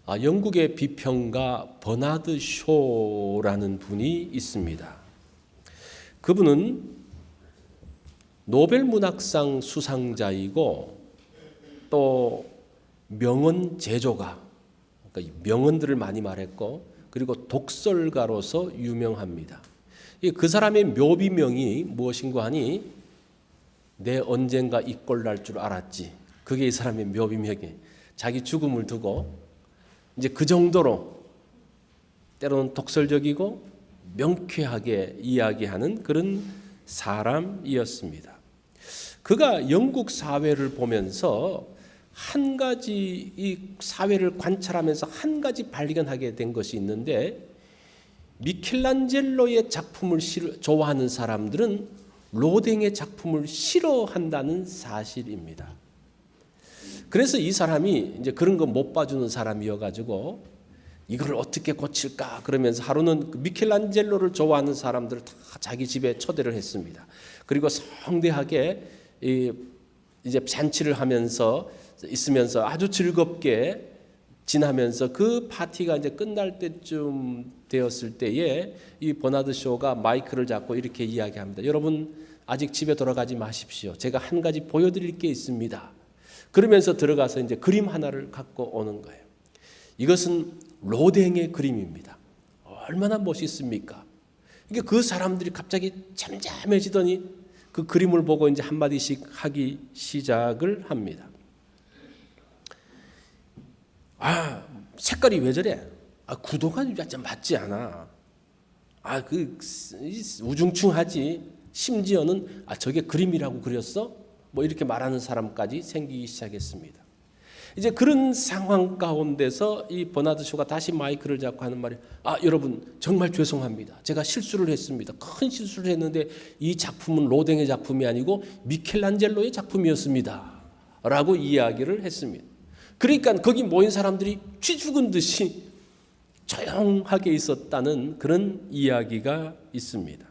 영국의 비평가 버나드 쇼라는 분이 있습니다. 그분은 노벨 문학상 수상자이고 또 명언 제조가, 그러니까 명언들을 많이 말했고, 그리고 독설가로서 유명합니다. 그 사람의 묘비명이 무엇인가 하니 내 언젠가 이 꼴 날 줄 알았지. 그게 이 사람의 묘비명이에요. 자기 죽음을 두고 이제 그 정도로 때로는 독설적이고 명쾌하게 이야기하는 그런 사람이었습니다. 그가 영국 사회를 보면서 한 가지, 이 사회를 관찰하면서 한 가지 발견하게 된 것이 있는데, 미켈란젤로의 작품을 좋아하는 사람들은 로댕의 작품을 싫어한다는 사실입니다. 그래서 이 사람이 이제 그런 거 못 봐주는 사람이어가지고 이걸 어떻게 고칠까 그러면서 하루는 미켈란젤로를 좋아하는 사람들을 다 자기 집에 초대를 했습니다. 그리고 성대하게 이제 잔치를 하면서 있으면서 아주 즐겁게 지나면서 그 파티가 이제 끝날 때쯤 되었을 때에 이 버나드 쇼가 마이크를 잡고 이렇게 이야기합니다. 여러분 아직 집에 돌아가지 마십시오. 제가 한 가지 보여드릴 게 있습니다. 그러면서 들어가서 이제 그림 하나를 갖고 오는 거예요. 이것은 로댕의 그림입니다. 얼마나 멋있습니까? 이게 그 사람들이 갑자기 잠잠해지더니 그 그림을 보고 이제 한마디씩 하기 시작을 합니다. 색깔이 왜 저래? 구도가 좀 맞지 않아. 우중충하지. 심지어는 저게 그림이라고 그렸어? 뭐 이렇게 말하는 사람까지 생기기 시작했습니다. 이제 그런 상황 가운데서 이 버나드 쇼가 다시 마이크를 잡고 하는 말이 여러분 정말 죄송합니다. 제가 실수를 했습니다. 큰 실수를 했는데 이 작품은 로댕의 작품이 아니고 미켈란젤로의 작품이었습니다. 라고 이야기를 했습니다. 그러니까 거기 모인 사람들이 쥐 죽은 듯이 조용하게 있었다는 그런 이야기가 있습니다.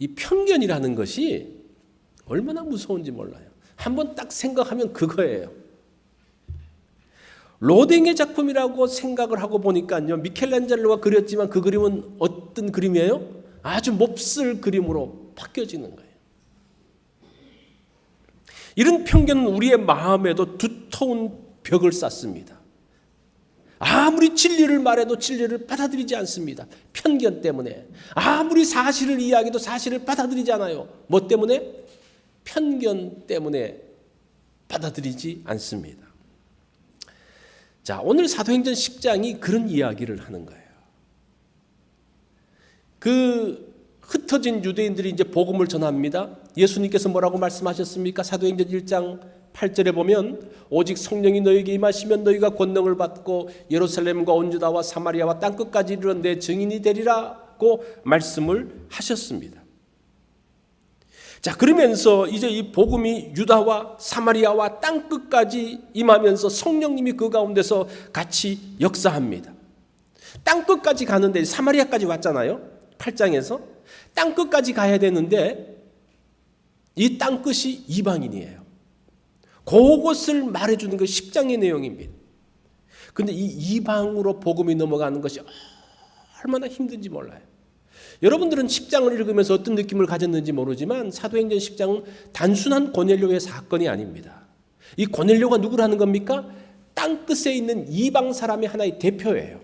이 편견이라는 것이 얼마나 무서운지 몰라요. 한번 딱 생각하면 그거예요. 로댕의 작품이라고 생각을 하고 보니까요, 미켈란젤로가 그렸지만 그 그림은 어떤 그림이에요? 아주 몹쓸 그림으로 바뀌어지는 거예요. 이런 편견은 우리의 마음에도 두터운 벽을 쌓습니다. 아무리 진리를 말해도 진리를 받아들이지 않습니다. 편견 때문에. 아무리 사실을 이야기해도 사실을 받아들이지 않아요. 뭐 때문에? 편견 때문에 받아들이지 않습니다. 자, 오늘 사도행전 10장이 그런 이야기를 하는 거예요. 그 흩어진 유대인들이 이제 복음을 전합니다. 예수님께서 뭐라고 말씀하셨습니까? 사도행전 1장 8절에 보면 오직 성령이 너희에게 임하시면 너희가 권능을 받고 예루살렘과 온 유다와 사마리아와 땅끝까지 이르러 내 증인이 되리라고 말씀을 하셨습니다. 자, 그러면서 이제 이 복음이 유다와 사마리아와 땅끝까지 임하면서 성령님이 그 가운데서 같이 역사합니다. 땅끝까지 가는데 사마리아까지 왔잖아요. 8장에서 땅끝까지 가야 되는데 이 땅끝이 이방인이에요. 그것을 말해주는 것 10장의 내용입니다. 그런데 이 이방으로 복음이 넘어가는 것이 얼마나 힘든지 몰라요. 여러분들은 10장을 읽으면서 어떤 느낌을 가졌는지 모르지만 사도행전 10장은 단순한 고넬료의 사건이 아닙니다. 이 고넬료가 누구라는 겁니까? 땅끝에 있는 이방 사람의 하나의 대표예요.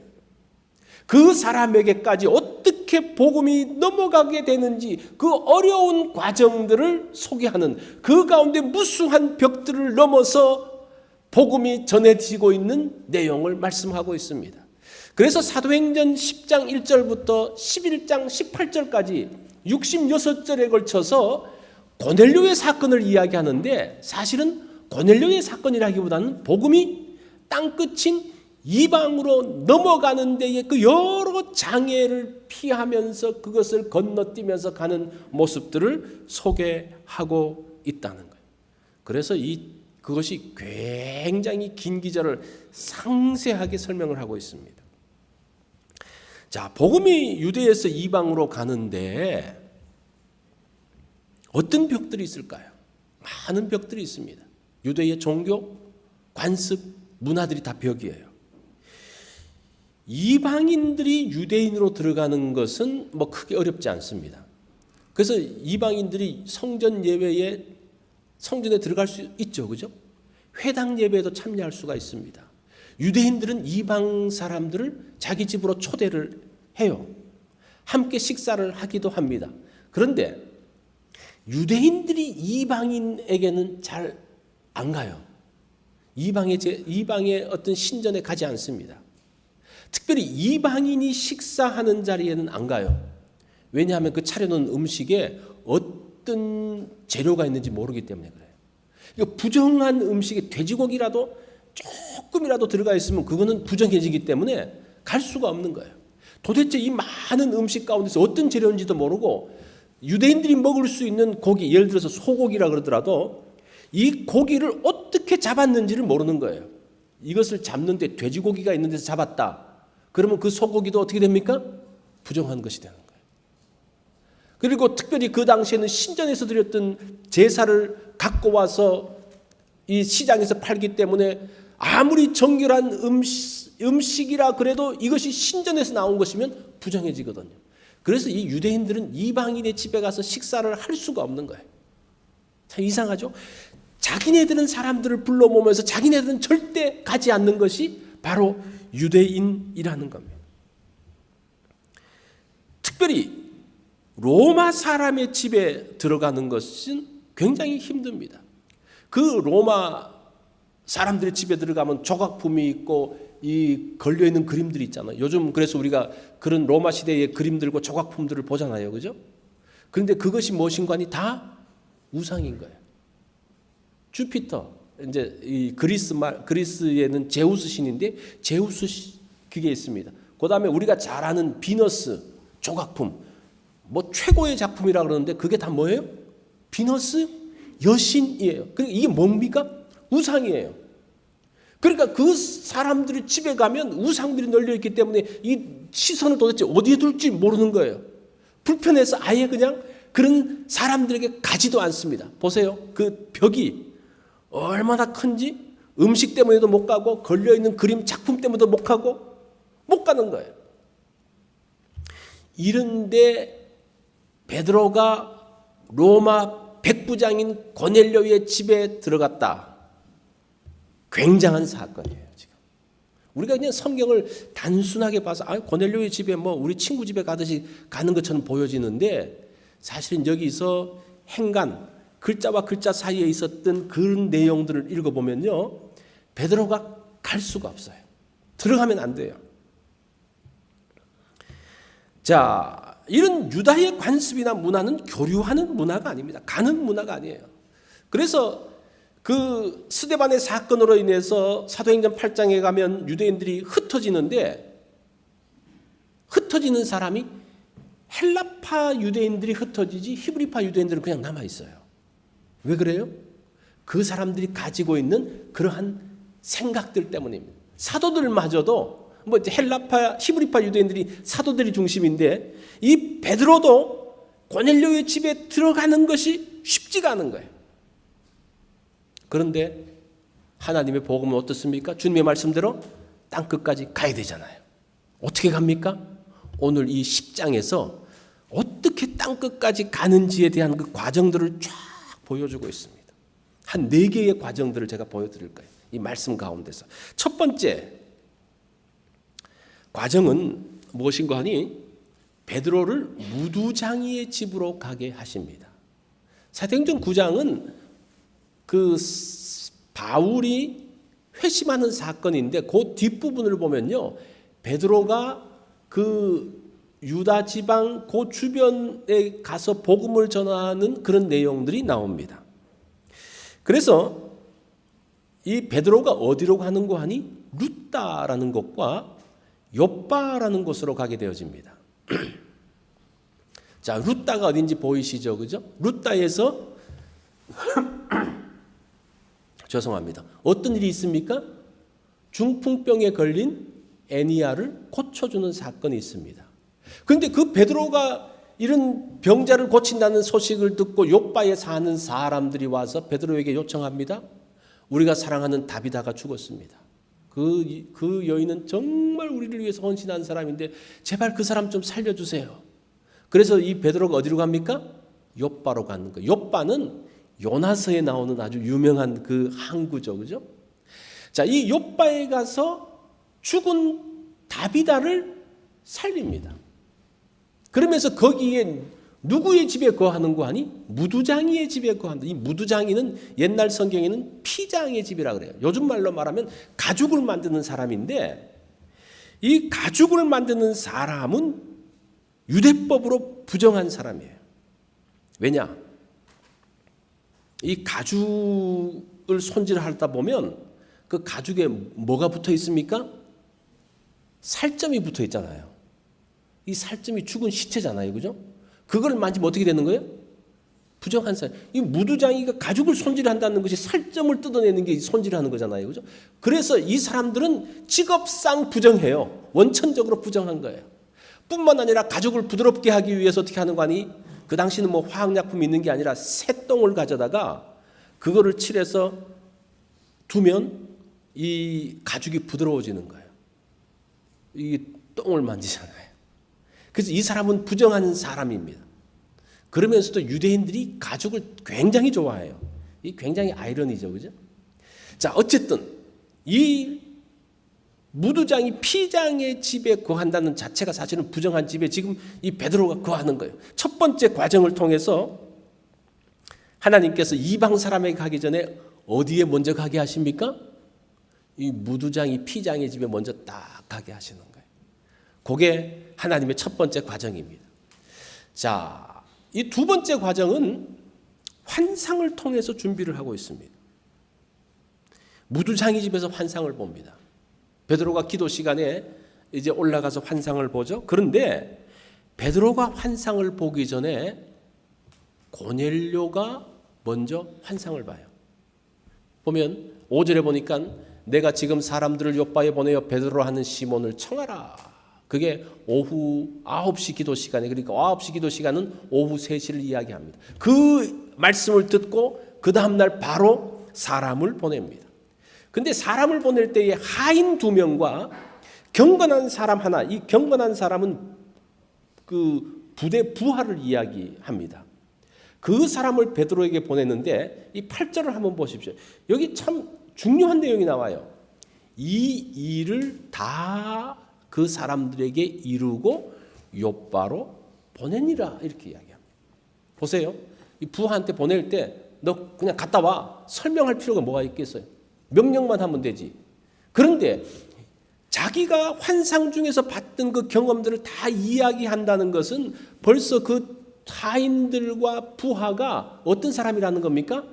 그 사람에게까지 어떻게 복음이 넘어가게 되는지 그 어려운 과정들을 소개하는, 그 가운데 무수한 벽들을 넘어서 복음이 전해지고 있는 내용을 말씀하고 있습니다. 그래서 사도행전 10장 1절부터 11장 18절까지 66절에 걸쳐서 고넬료의 사건을 이야기하는데, 사실은 고넬료의 사건이라기보다는 복음이 땅끝인 이방으로 넘어가는 데에 그 여러 장애를 피하면서 그것을 건너뛰면서 가는 모습들을 소개하고 있다는 거예요. 그래서 그것이 굉장히 긴 기절을 상세하게 설명을 하고 있습니다. 자, 복음이 유대에서 이방으로 가는데 어떤 벽들이 있을까요? 많은 벽들이 있습니다. 유대의 종교, 관습, 문화들이 다 벽이에요. 이방인들이 유대인으로 들어가는 것은 뭐 크게 어렵지 않습니다. 그래서 이방인들이 성전 예배에 성전에 들어갈 수 있죠, 그죠? 회당 예배에도 참여할 수가 있습니다. 유대인들은 이방 사람들을 자기 집으로 초대를 해요. 함께 식사를 하기도 합니다. 그런데 유대인들이 이방인에게는 잘 안 가요. 이방의 어떤 신전에 가지 않습니다. 특별히 이방인이 식사하는 자리에는 안 가요. 왜냐하면 그 차려놓은 음식에 어떤 재료가 있는지 모르기 때문에 그래요. 그러니까 부정한 음식에 돼지고기라도 조금이라도 들어가 있으면 그거는 부정해지기 때문에 갈 수가 없는 거예요. 도대체 이 많은 음식 가운데서 어떤 재료인지도 모르고 유대인들이 먹을 수 있는 고기, 예를 들어서 소고기라 그러더라도 이 고기를 어떻게 잡았는지를 모르는 거예요. 이것을 잡는데 돼지고기가 있는 데서 잡았다. 그러면 그 소고기도 어떻게 됩니까? 부정한 것이 되는 거예요. 그리고 특별히 그 당시에는 신전에서 드렸던 제사를 갖고 와서 이 시장에서 팔기 때문에 아무리 정결한 음식이라 그래도 이것이 신전에서 나온 것이면 부정해지거든요. 그래서 이 유대인들은 이방인의 집에 가서 식사를 할 수가 없는 거예요. 참 이상하죠? 자기네들은 사람들을 불러 모으면서 자기네들은 절대 가지 않는 것이 바로 유대인이라는 겁니다. 특별히 로마 사람의 집에 들어가는 것은 굉장히 힘듭니다. 그 로마 사람들의 집에 들어가면 조각품이 있고 이 걸려있는 그림들이 있잖아요. 요즘 그래서 우리가 그런 로마 시대의 그림들과 조각품들을 보잖아요. 그죠? 그런데 그것이 무엇인가 하니 다 우상인 거예요. 주피터, 이제 이 그리스에는 제우스 신인데 제우스 그게 있습니다. 그 다음에 우리가 잘 아는 비너스 조각품, 뭐 최고의 작품이라 그러는데 그게 다 뭐예요? 비너스 여신이에요. 그러니까 이게 뭡니까? 우상이에요. 그러니까 그 사람들이 집에 가면 우상들이 널려 있기 때문에 이 시선을 도대체 어디에 둘지 모르는 거예요. 불편해서 아예 그냥 그런 사람들에게 가지도 않습니다. 보세요. 그 벽이 얼마나 큰지 음식 때문에도 못 가고 걸려있는 그림 작품 때문에도 못 가고 못 가는 거예요. 이런데 베드로가 로마 백부장인 고넬료의 집에 들어갔다. 굉장한 사건이에요. 지금 우리가 그냥 성경을 단순하게 봐서 고넬료의 집에 뭐 우리 친구 집에 가듯이 가는 것처럼 보여지는데 사실은 여기서 행간 글자와 글자 사이에 있었던 그런 내용들을 읽어보면요, 베드로가 갈 수가 없어요. 들어가면 안 돼요. 자, 이런 유다의 관습이나 문화는 교류하는 문화가 아닙니다. 가는 문화가 아니에요. 그래서 그 스데반의 사건으로 인해서 사도행전 8장에 가면 유대인들이 흩어지는데 흩어지는 사람이 헬라파 유대인들이 흩어지지 히브리파 유대인들은 그냥 남아 있어요. 왜 그래요? 그 사람들이 가지고 있는 그러한 생각들 때문입니다. 사도들마저도 뭐 헬라파, 히브리파 유대인들이 사도들이 중심인데 이 베드로도 고넬료의 집에 들어가는 것이 쉽지가 않은 거예요. 그런데 하나님의 복음은 어떻습니까? 주님의 말씀대로 땅끝까지 가야 되잖아요. 어떻게 갑니까? 오늘 이 10장에서 어떻게 땅끝까지 가는지에 대한 그 과정들을 쫙 보여주고 있습니다. 한 4개의 과정들을 제가 보여드릴 거예요. 이 말씀 가운데서. 첫 번째 과정은 무엇인가 하니 베드로를 무두장이의 집으로 가게 하십니다. 사도행전 9장은 그 바울이 회심하는 사건인데 그 뒷부분을 보면요, 베드로가 그 유다 지방 그 주변에 가서 복음을 전하는 그런 내용들이 나옵니다. 그래서 이 베드로가 어디로 가는가 하니 루다라는 곳과 욥바라는 곳으로 가게 되어집니다. 자, 루다가 어딘지 보이시죠? 그죠? 루다에서 죄송합니다. 어떤 일이 있습니까? 중풍병에 걸린 애니야를 고쳐주는 사건이 있습니다. 그런데 그 베드로가 이런 병자를 고친다는 소식을 듣고 욥바에 사는 사람들이 와서 베드로에게 요청합니다. 우리가 사랑하는 다비다가 죽었습니다. 그 여인은 정말 우리를 위해서 헌신한 사람인데 제발 그 사람 좀 살려주세요. 그래서 이 베드로가 어디로 갑니까? 욥바로 가는 거예요. 욥바는 요나서에 나오는 아주 유명한 그 항구죠, 그죠? 자, 이 욥바에 가서 죽은 다비다를 살립니다. 그러면서 거기에 누구의 집에 거하는 거 아니? 무두장이의 집에 거한다. 이 무두장이는 옛날 성경에는 피장의 집이라 그래요. 요즘 말로 말하면 가죽을 만드는 사람인데 이 가죽을 만드는 사람은 유대법으로 부정한 사람이에요. 왜냐? 이 가죽을 손질하다 보면 그 가죽에 뭐가 붙어 있습니까? 살점이 붙어 있잖아요. 이 살점이 죽은 시체잖아요. 그죠? 그걸 만지면 어떻게 되는 거예요? 부정한 사람. 이 무두장이가 가죽을 손질한다는 것이 살점을 뜯어내는 게 손질하는 거잖아요. 그죠? 그래서 이 사람들은 직업상 부정해요. 원천적으로 부정한 거예요. 뿐만 아니라 가죽을 부드럽게 하기 위해서 어떻게 하는 거 아니? 그 당시는 뭐 화학약품이 있는 게 아니라 새똥을 가져다가 그거를 칠해서 두면 이 가죽이 부드러워지는 거예요. 이 똥을 만지잖아요. 그래서 이 사람은 부정한 사람입니다. 그러면서도 유대인들이 가죽을 굉장히 좋아해요. 이 굉장히 아이러니죠, 그죠? 자, 어쨌든 이 무두장이 피장의 집에 거한다는 자체가 사실은 부정한 집에 지금 이 베드로가 거하는 거예요. 첫 번째 과정을 통해서 하나님께서 이방 사람에게 가기 전에 어디에 먼저 가게 하십니까? 이 무두장이 피장의 집에 먼저 딱 가게 하시는 거예요. 그게 하나님의 첫 번째 과정입니다. 자, 이 두 번째 과정은 환상을 통해서 준비를 하고 있습니다. 무두장이 집에서 환상을 봅니다. 베드로가 기도 시간에 이제 올라가서 환상을 보죠. 그런데 베드로가 환상을 보기 전에 고넬료가 먼저 환상을 봐요. 보면 5절에 보니까 내가 지금 사람들을 욥바에 보내어 베드로 하는 시몬을 청하라. 그게 오후 9시 기도 시간에, 그러니까 9시 기도 시간은 오후 3시를 이야기합니다. 그 말씀을 듣고 그 다음날 바로 사람을 보냅니다. 근데 사람을 보낼 때에 하인 2명과 경건한 사람 하나, 이 경건한 사람은 그 부대 부하를 이야기합니다. 그 사람을 베드로에게 보냈는데 이 8절을 한번 보십시오. 여기 참 중요한 내용이 나와요. 이 일을 다 그 사람들에게 이루고 욥바로 보내니라 이렇게 이야기합니다. 보세요. 이 부하한테 보낼 때 너 그냥 갔다 와. 설명할 필요가 뭐가 있겠어요? 명령만 하면 되지. 그런데 자기가 환상 중에서 봤던 그 경험들을 다 이야기한다는 것은 벌써 그 타인들과 부하가 어떤 사람이라는 겁니까?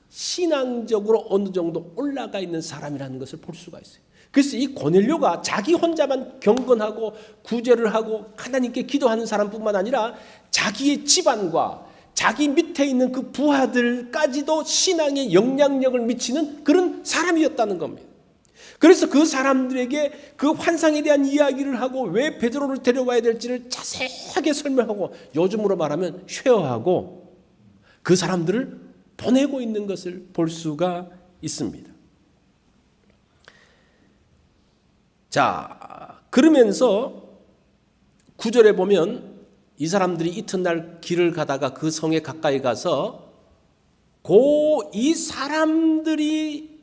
신앙적으로 어느 정도 올라가 있는 사람이라는 것을 볼 수가 있어요. 그래서 이 고넬료가 자기 혼자만 경건하고 구제를 하고 하나님께 기도하는 사람뿐만 아니라 자기의 집안과 자기 밑에 있는 그 부하들까지도 신앙에 영향력을 미치는 그런 사람이었다는 겁니다. 그래서 그 사람들에게 그 환상에 대한 이야기를 하고 왜 베드로를 데려와야 될지를 자세하게 설명하고 요즘으로 말하면 쉐어하고 그 사람들을 보내고 있는 것을 볼 수가 있습니다. 자, 그러면서 9절에 보면 이 사람들이 이튿날 길을 가다가 그 성에 가까이 가서 이 사람들이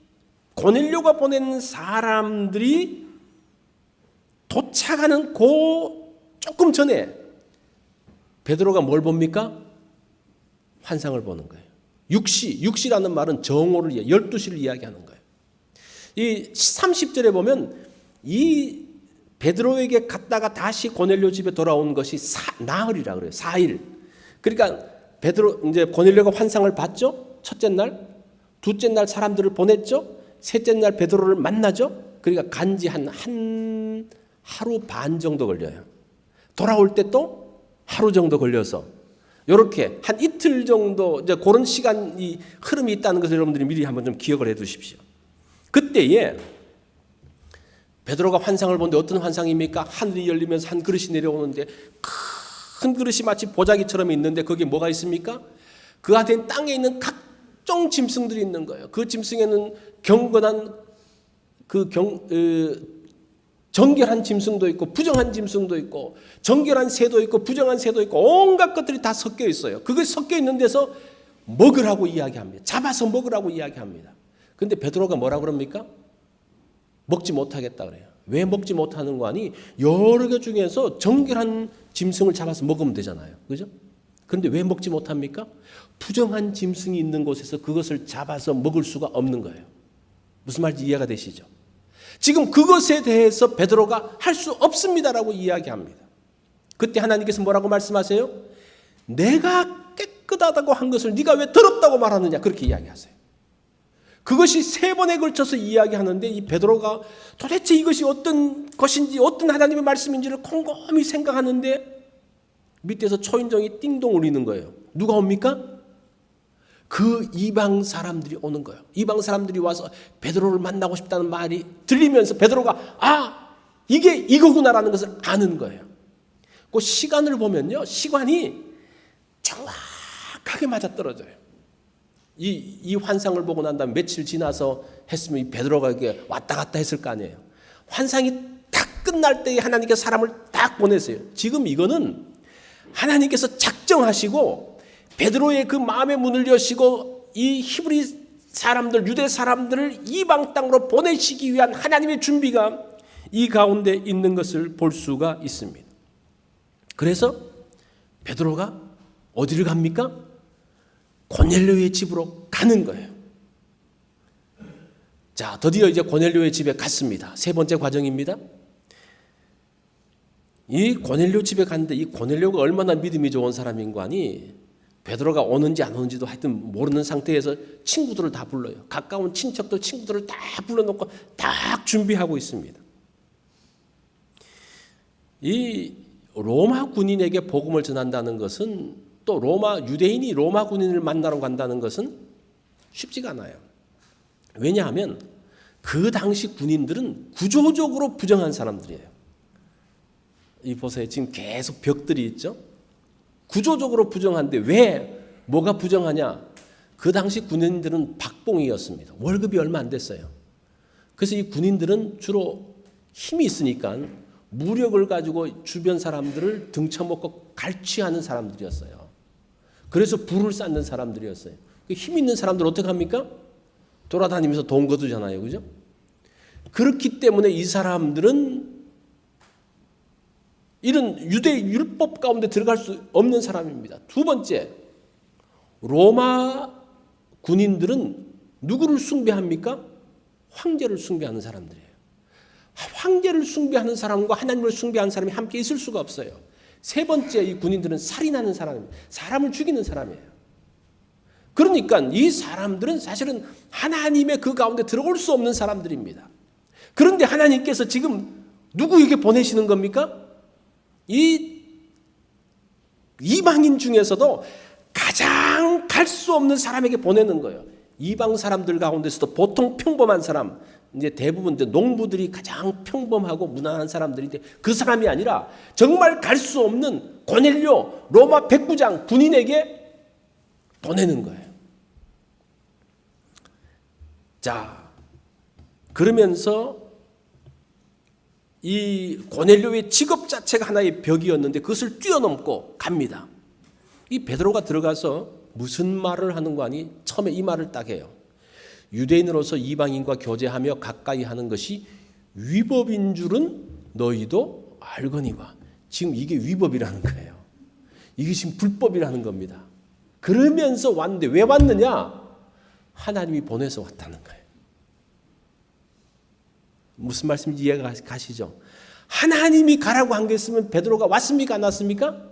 고넬료가 보낸 사람들이 도착하는 조금 전에 베드로가 뭘 봅니까? 환상을 보는 거예요. 육시라는 말은 정오를 12시를 이야기하는 거예요. 이 30절에 보면 이 베드로에게 갔다가 다시 고넬료 집에 돌아온 것이 나흘이라 그래요. 4일. 그러니까 이제 고넬료가 환상을 봤죠. 첫째 날, 둘째 날 사람들을 보냈죠. 셋째 날 베드로를 만나죠. 그러니까 간지 한 하루 반 정도 걸려요. 돌아올 때 또 하루 정도 걸려서 이렇게 한 이틀 정도 이제 그런 시간이 흐름이 있다는 것을 여러분들이 미리 한번 좀 기억을 해 두십시오. 그때에 베드로가 환상을 보는데 어떤 환상입니까? 하늘이 열리면서 한 그릇이 내려오는데 큰 그릇이 마치 보자기처럼 있는데 거기에 뭐가 있습니까? 그 안에 땅에 있는 각종 짐승들이 있는 거예요. 그 짐승에는 경건한 정결한 짐승도 있고 부정한 짐승도 있고 정결한 새도 있고 부정한 새도 있고 온갖 것들이 다 섞여 있어요. 그것이 섞여 있는 데서 먹으라고 이야기합니다. 잡아서 먹으라고 이야기합니다. 그런데 베드로가 뭐라 그럽니까? 먹지 못하겠다 그래요. 왜 먹지 못하는 거 아니? 여러 개 중에서 정결한 짐승을 잡아서 먹으면 되잖아요. 그죠? 그런데 왜 먹지 못합니까? 부정한 짐승이 있는 곳에서 그것을 잡아서 먹을 수가 없는 거예요. 무슨 말인지 이해가 되시죠? 지금 그것에 대해서 베드로가 할 수 없습니다라고 이야기합니다. 그때 하나님께서 뭐라고 말씀하세요? 내가 깨끗하다고 한 것을 네가 왜 더럽다고 말하느냐 그렇게 이야기하세요. 그것이 3번에 걸쳐서 이야기하는데 이 베드로가 도대체 이것이 어떤 것인지 어떤 하나님의 말씀인지를 곰곰이 생각하는데 밑에서 초인종이 띵동 울리는 거예요. 누가 옵니까? 그 이방 사람들이 오는 거예요. 이방 사람들이 와서 베드로를 만나고 싶다는 말이 들리면서 베드로가 이게 이거구나라는 것을 아는 거예요. 그 시간을 보면요. 시간이 정확하게 맞아떨어져요. 이 환상을 보고 난 다음에 며칠 지나서 했으면 이 베드로가 이렇게 왔다 갔다 했을 거 아니에요. 환상이 딱 끝날 때에 하나님께서 사람을 딱 보내세요. 지금 이거는 하나님께서 작정하시고 베드로의 그 마음의 문을 여시고 이 히브리 사람들, 유대 사람들을 이방 땅으로 보내시기 위한 하나님의 준비가 이 가운데 있는 것을 볼 수가 있습니다. 그래서 베드로가 어디를 갑니까? 고넬료의 집으로 가는 거예요. 자, 드디어 이제 고넬료의 집에 갔습니다. 3번째 과정입니다. 이 고넬료 집에 갔는데 이 고넬료가 얼마나 믿음이 좋은 사람인 거 아니? 베드로가 오는지 안 오는지도 하여튼 모르는 상태에서 친구들을 다 불러요. 가까운 친척들, 친구들을 다 불러놓고 딱 준비하고 있습니다. 이 로마 군인에게 복음을 전한다는 것은 또 유대인이 로마 군인을 만나러 간다는 것은 쉽지가 않아요. 왜냐하면 그 당시 군인들은 구조적으로 부정한 사람들이에요. 이 보세요. 지금 계속 벽들이 있죠. 구조적으로 부정한데 왜 뭐가 부정하냐? 그 당시 군인들은 박봉이었습니다. 월급이 얼마 안 됐어요. 그래서 이 군인들은 주로 힘이 있으니까 무력을 가지고 주변 사람들을 등쳐먹고 갈취하는 사람들이었어요. 그래서 불을 쌓는 사람들이었어요. 힘 있는 사람들 어떻게 합니까? 돌아다니면서 돈 거두잖아요. 그죠? 그렇기 때문에 이 사람들은 이런 유대 율법 가운데 들어갈 수 없는 사람입니다. 2번째, 로마 군인들은 누구를 숭배합니까? 황제를 숭배하는 사람들이에요. 황제를 숭배하는 사람과 하나님을 숭배하는 사람이 함께 있을 수가 없어요. 3번째, 이 군인들은 살인하는 사람입니다. 사람을 죽이는 사람이에요. 그러니까 이 사람들은 사실은 하나님의 그 가운데 들어올 수 없는 사람들입니다. 그런데 하나님께서 지금 누구에게 보내시는 겁니까? 이 이방인 중에서도 가장 갈 수 없는 사람에게 보내는 거예요. 이방 사람들 가운데서도 보통 평범한 사람, 이제 대부분 농부들이 가장 평범하고 무난한 사람들인데 그 사람이 아니라 정말 갈 수 없는 고넬료 로마 백부장 군인에게 보내는 거예요. 자, 그러면서 이 고넬료의 직업 자체가 하나의 벽이었는데 그것을 뛰어넘고 갑니다. 이 베드로가 들어가서 무슨 말을 하는 거 아니? 처음에 이 말을 딱 해요. 유대인으로서 이방인과 교제하며 가까이 하는 것이 위법인 줄은 너희도 알거니와. 지금 이게 위법이라는 거예요. 이게 지금 불법이라는 겁니다. 그러면서 왔는데 왜 왔느냐? 하나님이 보내서 왔다는 거예요. 무슨 말씀인지 이해가 가시죠? 하나님이 가라고 한 게 있으면 베드로가 왔습니까? 안 왔습니까?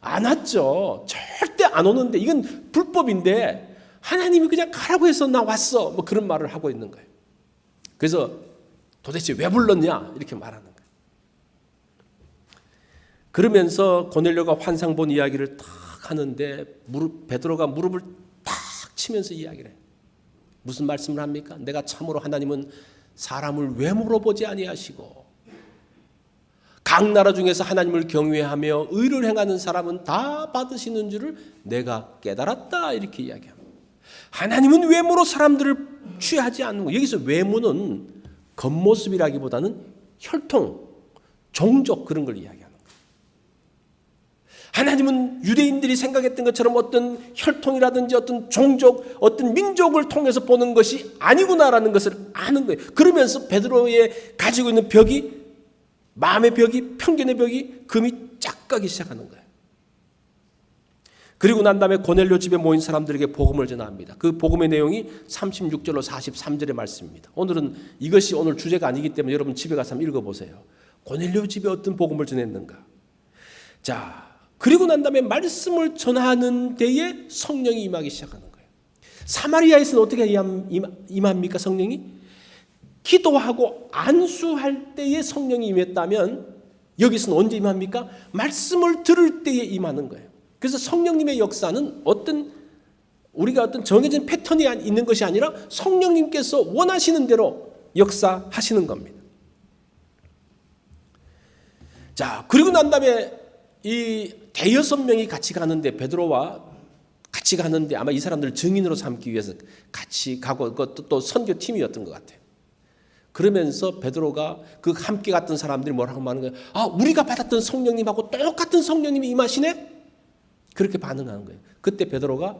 안 왔죠. 절대 안 오는데 이건 불법인데 하나님이 그냥 가라고 해서 나 왔어. 뭐 그런 말을 하고 있는 거예요. 그래서 도대체 왜 불렀냐? 이렇게 말하는 거예요. 그러면서 고넬료가 환상 본 이야기를 탁 하는데 베드로가 무릎을 탁 치면서 이야기를 해요. 무슨 말씀을 합니까? 내가 참으로 하나님은 사람을 외모로 보지 아니하시고 각 나라 중에서 하나님을 경외하며 의를 행하는 사람은 다 받으시는 줄을 내가 깨달았다. 이렇게 이야기합니다. 하나님은 외모로 사람들을 취하지 않는 거예요. 여기서 외모는 겉모습이라기보다는 혈통, 종족 그런 걸 이야기하는 거예요. 하나님은 유대인들이 생각했던 것처럼 어떤 혈통이라든지 어떤 종족, 어떤 민족을 통해서 보는 것이 아니구나라는 것을 아는 거예요. 그러면서 베드로의 가지고 있는 벽이, 마음의 벽이, 편견의 벽이 금이 쫙 까기 시작하는 거예요. 그리고 난 다음에 고넬료 집에 모인 사람들에게 복음을 전합니다. 그 복음의 내용이 36절로 43절의 말씀입니다. 오늘은 이것이 오늘 주제가 아니기 때문에 여러분 집에 가서 한번 읽어보세요. 고넬료 집에 어떤 복음을 전했는가. 자, 그리고 난 다음에 말씀을 전하는 데에 성령이 임하기 시작하는 거예요. 사마리아에서는 어떻게 임합니까? 성령이? 기도하고 안수할 때에 성령이 임했다면 여기서는 언제 임합니까? 말씀을 들을 때에 임하는 거예요. 그래서 성령님의 역사는 우리가 어떤 정해진 패턴이 있는 것이 아니라 성령님께서 원하시는 대로 역사하시는 겁니다. 자, 그리고 난 다음에 이 대여섯 명이 같이 가는데, 베드로와 같이 가는데 아마 이 사람들을 증인으로 삼기 위해서 같이 가고, 그것도 또 선교팀이었던 것 같아요. 그러면서 베드로가 그 함께 갔던 사람들이 뭐라고 하는 거예요? 아, 우리가 받았던 성령님하고 똑같은 성령님이 임하시네? 그렇게 반응하는 거예요. 그때 베드로가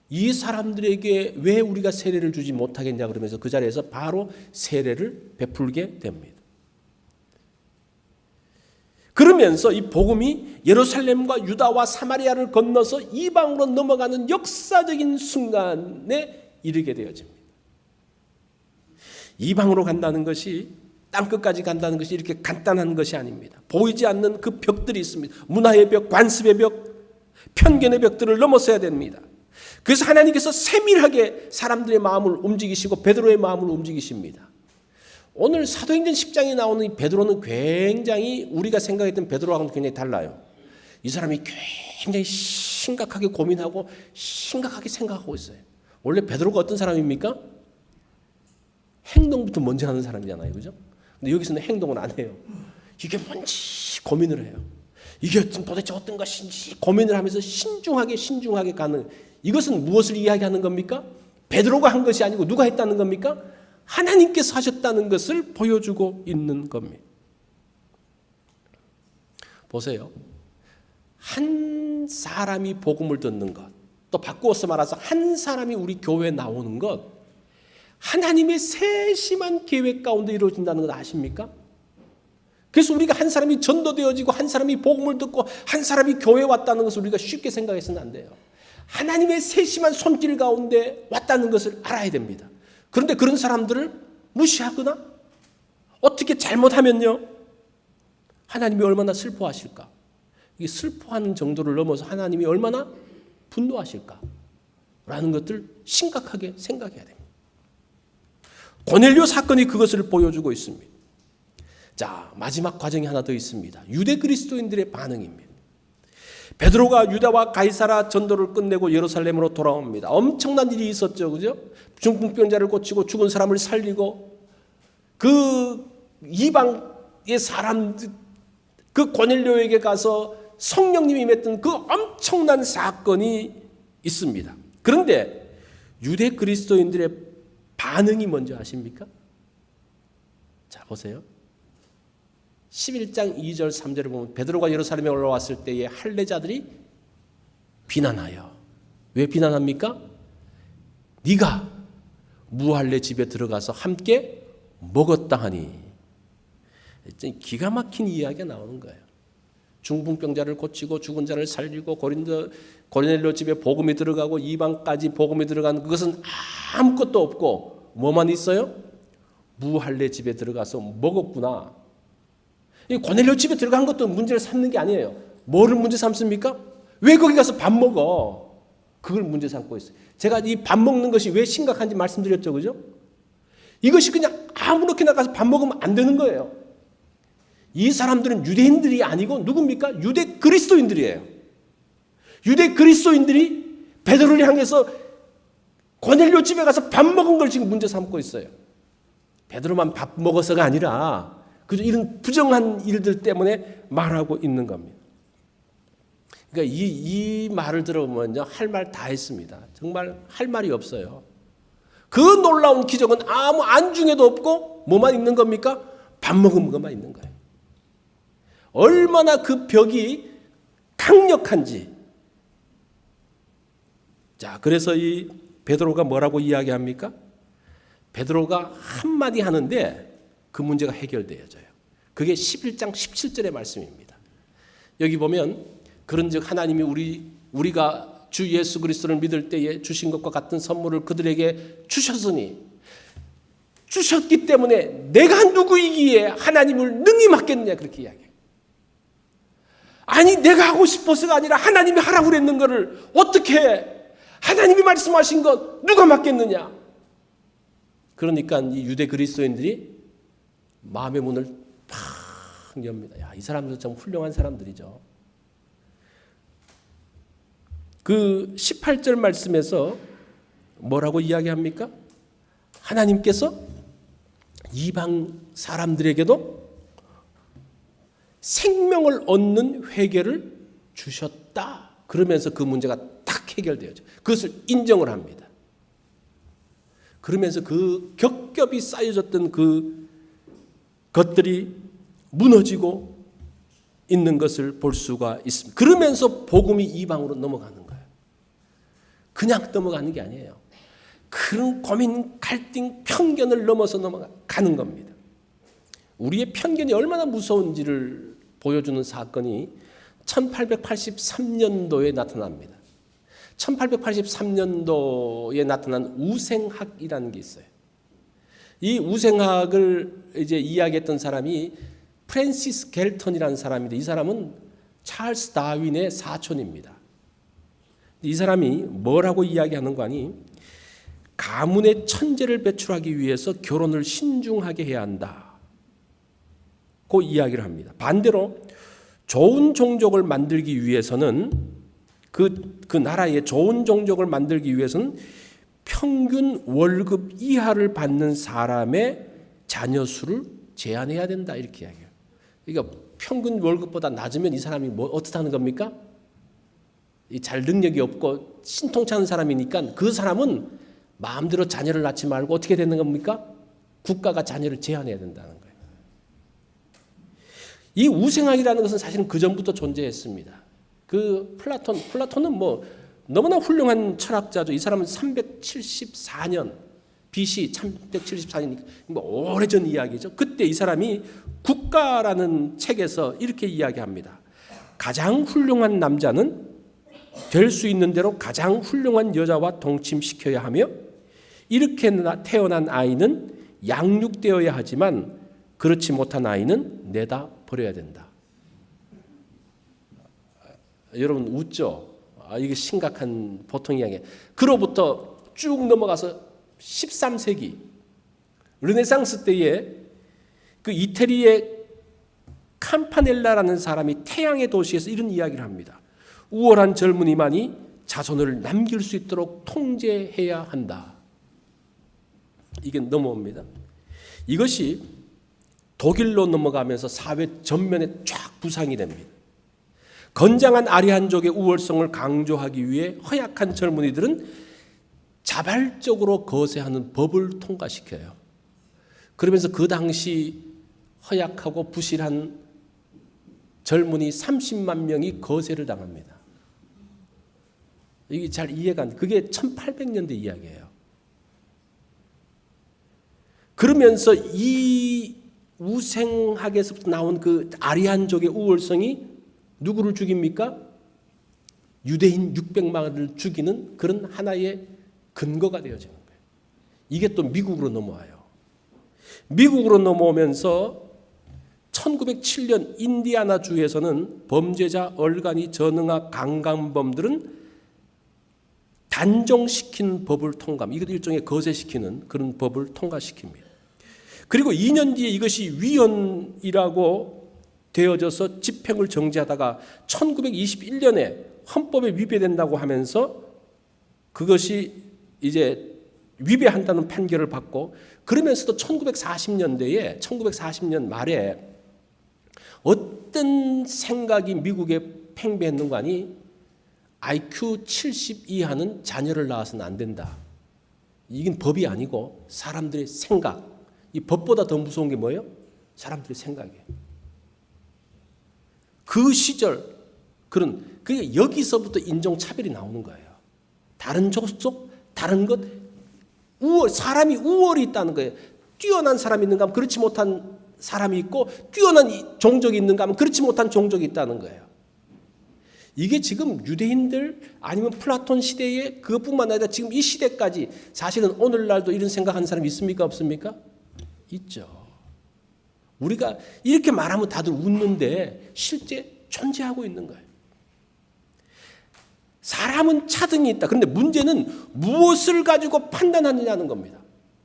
이 사람들에게 왜 우리가 세례를 주지 못하겠냐 그러면서 그 자리에서 바로 세례를 베풀게 됩니다. 그러면서 이 복음이 예루살렘과 유다와 사마리아를 건너서 이방으로 넘어가는 역사적인 순간에 이르게 되어집니다. 이방으로 간다는 것이, 땅끝까지 간다는 것이 이렇게 간단한 것이 아닙니다. 보이지 않는 그 벽들이 있습니다. 문화의 벽, 관습의 벽, 편견의 벽들을 넘어서야 됩니다. 그래서 하나님께서 세밀하게 사람들의 마음을 움직이시고 베드로의 마음을 움직이십니다. 오늘 사도행전 10장에 나오는 이 베드로는 굉장히 우리가 생각했던 베드로하고는 굉장히 달라요. 이 사람이 굉장히 심각하게 고민하고 심각하게 생각하고 있어요. 원래 베드로가 어떤 사람입니까? 행동부터 먼저 하는 사람이잖아요. 그죠? 근데 여기서는 행동을 안 해요. 이게 뭔지 고민을 해요. 이게 도대체 어떤 것인지 고민을 하면서 신중하게 가는, 이것은 무엇을 이야기하는 겁니까? 베드로가 한 것이 아니고 누가 했다는 겁니까? 하나님께서 하셨다는 것을 보여주고 있는 겁니다. 보세요. 한 사람이 복음을 듣는 것, 또 바꾸어서 말해서 한 사람이 우리 교회에 나오는 것, 하나님의 세심한 계획 가운데 이루어진다는 것 아십니까? 그래서 우리가 한 사람이 전도되어지고 한 사람이 복음을 듣고 한 사람이 교회에 왔다는 것을 우리가 쉽게 생각해서는 안 돼요. 하나님의 세심한 손길 가운데 왔다는 것을 알아야 됩니다. 그런데 그런 사람들을 무시하거나 어떻게 잘못하면요, 하나님이 얼마나 슬퍼하실까? 이게 슬퍼하는 정도를 넘어서 하나님이 얼마나 분노하실까라는 것들 심각하게 생각해야 됩니다. 고넬료 사건이 그것을 보여주고 있습니다. 자, 마지막 과정이 하나 더 있습니다. 유대 그리스도인들의 반응입니다. 베드로가 유다와 가이사라 전도를 끝내고 예루살렘으로 돌아옵니다. 엄청난 일이 있었죠. 그죠? 중풍병자를 고치고 죽은 사람을 살리고 그 이방의 사람, 그 고넬료에게 가서 성령님이 임했던 그 엄청난 사건이 있습니다. 그런데 유대 그리스도인들의 반응이 뭔지 아십니까? 자, 보세요. 11장 2절 3절을 보면 베드로가 예루살렘에 올라왔을 때에 할례자들이 비난하여, 왜 비난합니까? 네가 무할례 집에 들어가서 함께 먹었다 하니, 기가 막힌 이야기가 나오는 거예요. 중풍병자를 고치고 죽은 자를 살리고 고넬료 집에 복음이 들어가고 이방까지 복음이 들어간 그것은 아무것도 없고 뭐만 있어요? 무할례 집에 들어가서 먹었구나. 이 고넬료 집에 들어간 것도 문제를 삼는 게 아니에요. 뭐를 문제 삼습니까? 왜 거기 가서 밥 먹어? 그걸 문제 삼고 있어요. 제가 이 밥 먹는 것이 왜 심각한지 말씀드렸죠. 그죠? 이것이 그냥 아무렇게나 가서 밥 먹으면 안 되는 거예요. 이 사람들은 유대인들이 아니고 누굽니까? 유대 그리스도인들이에요. 유대 그리스도인들이 베드로를 향해서 고넬료 집에 가서 밥 먹은 걸 지금 문제 삼고 있어요. 베드로만 밥 먹어서가 아니라 그저 이런 부정한 일들 때문에 말하고 있는 겁니다. 그러니까 이 말을 들어보면요, 할 말 다 했습니다. 정말 할 말이 없어요. 그 놀라운 기적은 아무 안중에도 없고 뭐만 있는 겁니까? 밥 먹은 것만 있는 거예요. 얼마나 그 벽이 강력한지. 자, 그래서 이 베드로가 뭐라고 이야기합니까? 베드로가 한마디 하는데 그 문제가 해결되어져요. 그게 11장 17절의 말씀입니다. 여기 보면 그런즉 하나님이 우리가 주 예수 그리스도를 믿을 때에 주신 것과 같은 선물을 그들에게 주셨기 때문에 내가 누구이기에 하나님을 능히 맡겠느냐 그렇게 이야기해요. 아니 내가 하고 싶어서가 아니라 하나님이 하라고 그랬는 거를 어떻게 해? 하나님이 말씀하신 것 누가 맡겠느냐? 그러니까 이 유대 그리스도인들이 마음의 문을 팍 엽니다. 야, 이 사람들 참 훌륭한 사람들이죠. 그 18절 말씀에서 뭐라고 이야기합니까? 하나님께서 이방 사람들에게도 생명을 얻는 회개를 주셨다. 그러면서 그 문제가 딱 해결되어져. 그것을 인정을 합니다. 그러면서 그 겹겹이 쌓여졌던 그 것들이 무너지고 있는 것을 볼 수가 있습니다. 그러면서 복음이 이방으로 넘어가는 거예요. 그냥 넘어가는 게 아니에요. 그런 고민, 갈등, 편견을 넘어서 넘어가는 겁니다. 우리의 편견이 얼마나 무서운지를 보여주는 사건이 1883년도에 나타납니다. 1883년도에 나타난 우생학이라는 게 있어요. 이 우생학을 이제 이야기했던 사람이 프랜시스 갤턴이라는 사람인데 이 사람은 찰스 다윈의 사촌입니다. 이 사람이 뭐라고 이야기하는 거니? 가문의 천재를 배출하기 위해서 결혼을 신중하게 해야 한다. 그 이야기를 합니다. 반대로 좋은 종족을 만들기 위해서는 그 나라에 좋은 종족을 만들기 위해서는 평균 월급 이하를 받는 사람의 자녀 수를 제한해야 된다 이렇게 이야기해요. 그러니까 평균 월급보다 낮으면 이 사람이 어떻다는 겁니까? 잘 능력이 없고 신통치 않은 사람이니까 그 사람은 마음대로 자녀를 낳지 말고 어떻게 되는 겁니까? 국가가 자녀를 제한해야 된다는 거예요. 이 우생학이라는 것은 사실은 그 전부터 존재했습니다. 그 플라톤은 뭐 너무나 훌륭한 철학자죠. 이 사람은 374년 BC 374년이니까 뭐 오래전 이야기죠. 그때 이 사람이 국가라는 책에서 이렇게 이야기합니다. 가장 훌륭한 남자는 될 수 있는 대로 가장 훌륭한 여자와 동침시켜야 하며 이렇게 태어난 아이는 양육되어야 하지만 그렇지 못한 아이는 내다 버려야 된다. 여러분 웃죠? 이게 심각한 보통 이야기예요. 그로부터 쭉 넘어가서 13세기 르네상스 때에 그 이태리의 캄파넬라라는 사람이 태양의 도시에서 이런 이야기를 합니다. 우월한 젊은이만이 자손을 남길 수 있도록 통제해야 한다. 이게 넘어옵니다. 이것이 독일로 넘어가면서 사회 전면에 쫙 부상이 됩니다. 건장한 아리안족의 우월성을 강조하기 위해 허약한 젊은이들은 자발적으로 거세하는 법을 통과시켜요. 그러면서 그 당시 허약하고 부실한 젊은이 30만 명이 거세를 당합니다. 이게 잘 이해가 안 돼. 그게 1800년대 이야기예요. 그러면서 이 우생학에서부터 나온 그 아리안족의 우월성이 누구를 죽입니까? 유대인 600만을 죽이는 그런 하나의 근거가 되어지는 거예요. 이게 또 미국으로 넘어와요. 미국으로 넘어오면서 1907년 인디아나 주에서는 범죄자, 얼간이, 전응아, 강간범들은 단정시킨 법을 통과합니다. 이것도 일종의 거세시키는 그런 법을 통과시킵니다. 그리고 2년 뒤에 이것이 위헌이라고 되어져서 집행을 정지하다가 1921년에 헌법에 위배된다고 하면서 그것이 이제 위배한다는 판결을 받고 그러면서도 1940년 말에 어떤 생각이 미국에 팽배했는가 하니 IQ 70 이하는 자녀를 낳아서는 안 된다. 이건 법이 아니고 사람들의 생각. 이 법보다 더 무서운 게 뭐예요? 사람들의 생각이에요. 그 시절 그게 여기서부터 인종차별이 나오는 거예요. 다른 족속, 다른 것, 사람이 우월이 있다는 거예요. 뛰어난 사람이 있는가 하면 그렇지 못한 사람이 있고, 뛰어난 종족이 있는가 하면 그렇지 못한 종족이 있다는 거예요. 이게 지금 유대인들 아니면 플라톤 시대에 그것뿐만 아니라 지금 이 시대까지 사실은 오늘날도 이런 생각하는 사람이 있습니까? 없습니까? 있죠. 우리가 이렇게 말하면 다들 웃는데 실제 존재하고 있는 거예요. 사람은 차등이 있다. 그런데 문제는 무엇을 가지고 판단하느냐는 겁니다.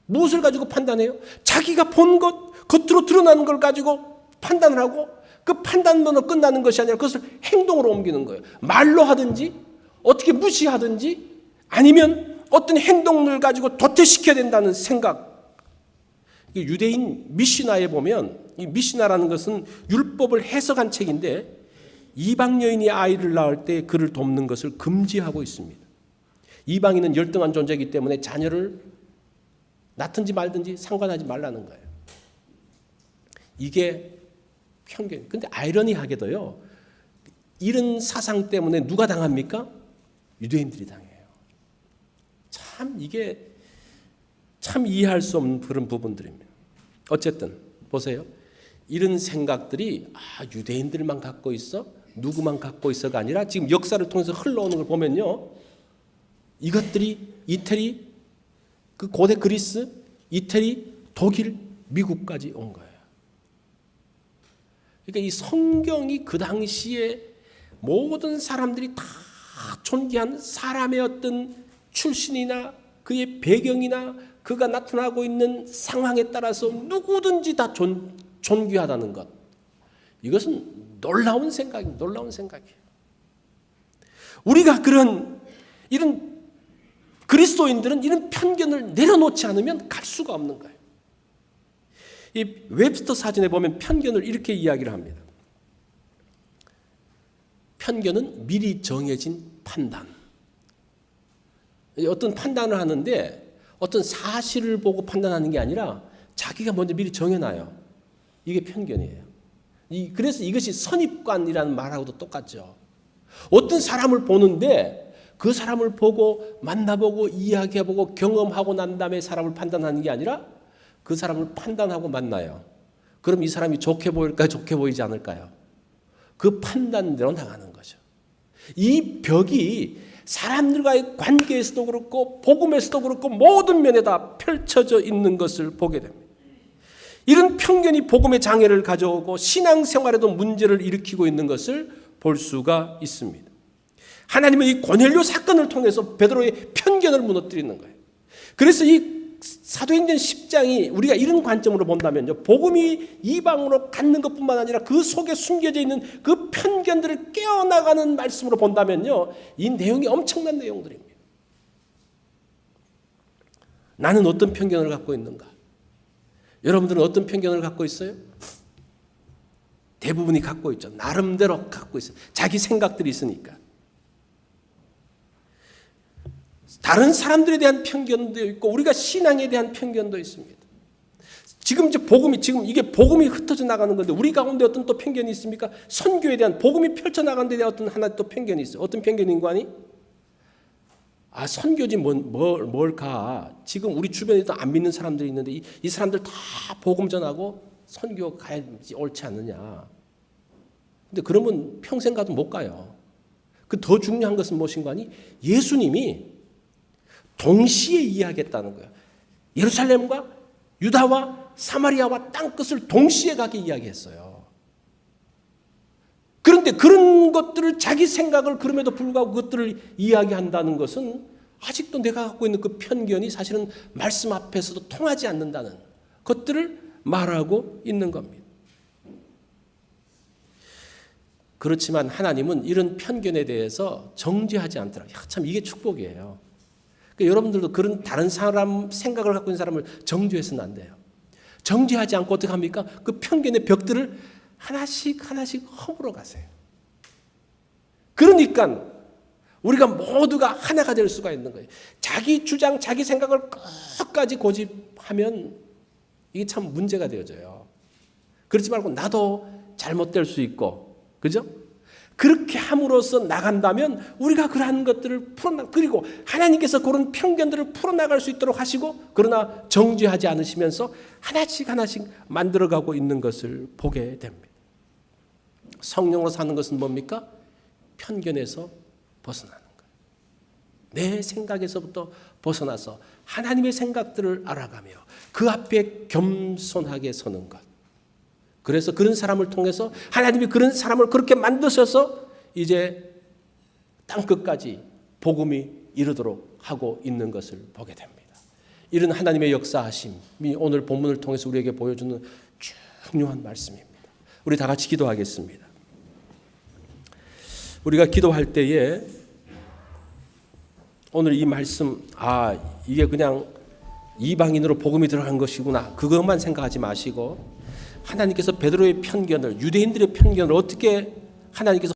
무엇을 가지고 판단해요? 자기가 본 것, 겉으로 드러나는 걸 가지고 판단을 하고 그 판단만으로 끝나는 것이 아니라 그것을 행동으로 옮기는 거예요. 말로 하든지 어떻게 무시하든지 아니면 어떤 행동을 가지고 도태시켜야 된다는 생각. 유대인 미시나에 보면, 이 미시나라는 것은 율법을 해석한 책인데 이방 여인이 아이를 낳을 때 그를 돕는 것을 금지하고 있습니다. 이방인은 열등한 존재이기 때문에 자녀를 낳든지 말든지 상관하지 말라는 거예요. 이게 편견. 근데 아이러니하게도요, 이런 사상 때문에 누가 당합니까? 유대인들이 당해요. 이게 참 이해할 수 없는 그런 부분들입니다. 어쨌든 보세요. 이런 생각들이 유대인들만 갖고 있어? 누구만 갖고 있어가 아니라 지금 역사를 통해서 흘러오는 걸 보면요, 이것들이 이태리, 그 고대 그리스, 이태리, 독일, 미국까지 온 거예요. 그러니까 이 성경이 그 당시에 모든 사람들이 다 존귀한 사람의 어떤 출신이나 그의 배경이나 그가 나타나고 있는 상황에 따라서 누구든지 다 존귀하다는 것. 이것은 놀라운 생각입니다. 놀라운 생각이에요. 우리가 이런 그리스도인들은 이런 편견을 내려놓지 않으면 갈 수가 없는 거예요. 이 웹스터 사전에 보면 편견을 이렇게 이야기를 합니다. 편견은 미리 정해진 판단. 어떤 판단을 하는데 어떤 사실을 보고 판단하는 게 아니라 자기가 먼저 미리 정해놔요. 이게 편견이에요. 그래서 이것이 선입관이라는 말하고도 똑같죠. 어떤 사람을 보는데 그 사람을 보고 만나보고 이야기해보고 경험하고 난 다음에 사람을 판단하는 게 아니라 그 사람을 판단하고 만나요. 그럼 이 사람이 좋게 보일까요? 좋게 보이지 않을까요? 그 판단대로 나가는 거죠. 이 벽이 사람들과의 관계에서도 그렇고 복음에서도 그렇고 모든 면에 다 펼쳐져 있는 것을 보게 됩니다. 이런 편견이 복음의 장애를 가져오고 신앙생활에도 문제를 일으키고 있는 것을 볼 수가 있습니다. 하나님은 이 고넬료 사건을 통해서 베드로의 편견을 무너뜨리는 거예요. 그래서 이 사도행전 10장이 우리가 이런 관점으로 본다면요, 복음이 이방으로 갖는 것뿐만 아니라 그 속에 숨겨져 있는 그 편견들을 깨어나가는 말씀으로 본다면요, 이 내용이 엄청난 내용들입니다. 나는 어떤 편견을 갖고 있는가? 여러분들은 어떤 편견을 갖고 있어요? 대부분이 갖고 있죠. 나름대로 갖고 있어요. 자기 생각들이 있으니까. 다른 사람들에 대한 편견도 있고 우리가 신앙에 대한 편견도 있습니다. 지금 이게 복음이 흩어져 나가는 건데 우리 가운데 어떤 또 편견이 있습니까? 선교에 대한 복음이 펼쳐 나가는 데 대한 어떤 하나 또 편견이 있어요. 어떤 편견인가 하니? 선교지 뭘까? 지금 우리 주변에도 안 믿는 사람들이 있는데 이 사람들 다 복음 전하고 선교 가야지 옳지 않느냐? 근데 그러면 평생 가도 못 가요. 그 더 중요한 것은 무엇인가 하니? 예수님이 동시에 이야기했다는 거예요. 예루살렘과 유다와 사마리아와 땅끝을 동시에 가게 이야기했어요. 그런데 그런 것들을 자기 생각을 그럼에도 불구하고 그것들을 이야기한다는 것은 아직도 내가 갖고 있는 그 편견이 사실은 말씀 앞에서도 통하지 않는다는 것들을 말하고 있는 겁니다. 그렇지만 하나님은 이런 편견에 대해서 정죄하지 않더라고요. 참 이게 축복이에요. 그러니까 여러분들도 그런 다른 사람 생각을 갖고 있는 사람을 정죄해서는 안 돼요. 정죄하지 않고 어떻게 합니까? 그 편견의 벽들을 하나씩 허물어 가세요. 그러니까 우리가 모두가 하나가 될 수가 있는 거예요. 자기 주장, 자기 생각을 끝까지 고집하면 이게 참 문제가 되어져요. 그렇지 말고 나도 잘못될 수 있고, 그죠? 그렇게 함으로써 나간다면 우리가 그러한 것들을 그리고 하나님께서 그런 편견들을 풀어나갈 수 있도록 하시고, 그러나 정죄하지 않으시면서 하나씩 하나씩 만들어가고 있는 것을 보게 됩니다. 성령으로 사는 것은 뭡니까? 편견에서 벗어나는 거예요. 내 생각에서부터 벗어나서 하나님의 생각들을 알아가며 그 앞에 겸손하게 서는 것. 그래서 그런 사람을 통해서 하나님이 그런 사람을 그렇게 만드셔서 이제 땅끝까지 복음이 이르도록 하고 있는 것을 보게 됩니다. 이런 하나님의 역사하심이 오늘 본문을 통해서 우리에게 보여주는 중요한 말씀입니다. 우리 다 같이 기도하겠습니다. 우리가 기도할 때에 오늘 이 말씀, 이게 그냥 이방인으로 복음이 들어간 것이구나, 그것만 생각하지 마시고 하나님께서 베드로의 편견을, 유대인들의 편견을 어떻게 하나님께서